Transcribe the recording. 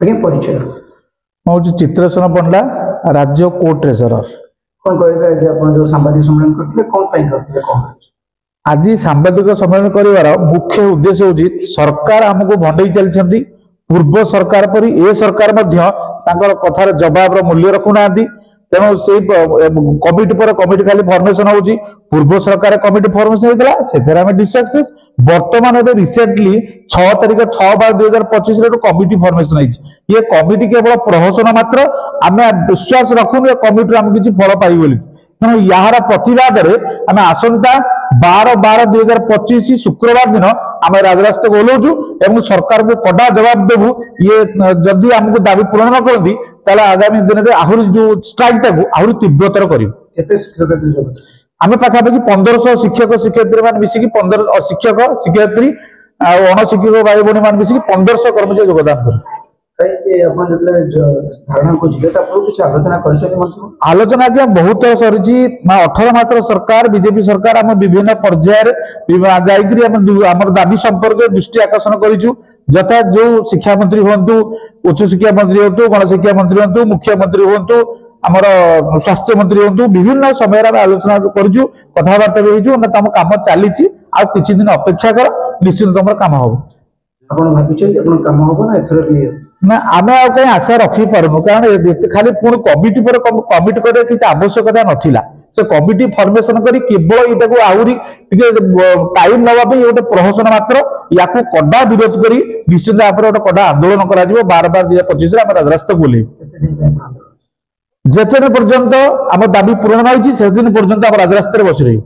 आज्ञा परिचय ମୁଁ ଚିତ୍ରସେନ ପଣ୍ଡା राज्य को ट्रेजरर। कौन कहे आज आप जो सांबादिक सम्मेलन करते कौन करते कौन आज सांबादिक सम्मेलन कर मुख्य उद्देश्य हूँ सरकार आमको भंडई चलती पूर्व सरकार परी ए सरकार कथार जवाब मूल्य रखुना तेणु से कमिटी पर कमिटी खाली फॉर्मेशन होची पूर्व सरकार कमिटी फॉर्मेशन होता से आम डिसक्सेस बर्तमान रिसेंटली 6 तारीख 6/12/2025 कमिटी फॉर्मेशन होती ये कमिटी केवल प्रहसन मात्र आम विश्वास रखुन कमिटी आम किसी फल पाइबली तेणु यार प्रतिवाद आम आसंता 12/12/2025 शुक्रवार दिन आम राजरास्ता को ओह्लू एवं सरकार को कड़ा जवाब देवु ये जदि आमको दाबी पूरण न करती आगामी दिन में आहरी जो स्ट्राइक टाक आहरी तीव्रतर कर आम पाखापाखि 1500 शिक्षक शिक्षयित्री मान मिसिकी 15 शिक्षक शिक्षयित्री अणशिक्षक भाई भौणी मान मिसिकी 1500 कर्मचारी योगदान कर आलोचना आज्ञा बहुत सरी 18 मास सरकार बीजेपी सरकार आम विभिन्न पर्यायर जाकर दाबी संपर्क दृष्टि आकर्षण करूँ यथा जो शिक्षा मंत्री हूँ उच्च शिक्षा मंत्री हूँ गणशिक्षा मंत्री हूँ मुख्यमंत्री हूँ आमर स्वास्थ्य मंत्री हूँ विभिन्न समय आलोचना करूँ कथबार्ता भी हो तुम कम चली किछि दिन अपेक्षा कर निश्चित तुम कम हम ना आम कहीं आशा रखी पार्नु कारण खाली पुणी कमिटी पर कमिटी कर किसी आवश्यकता नथिला से कमिटी फॉर्मेशन करी केवल ये आहरी टाइम नापी गोटे प्रहसन मात्र या कड़ा विरोध करी निश्चित भाव गोटे कड़ा आंदोलन कर 12/12/2025 आम राजरास्ता बोले जिते दिन पर्यंत आम दाबी पूरण होती से दिन पर्यंत आम राजरास्ता बस रही।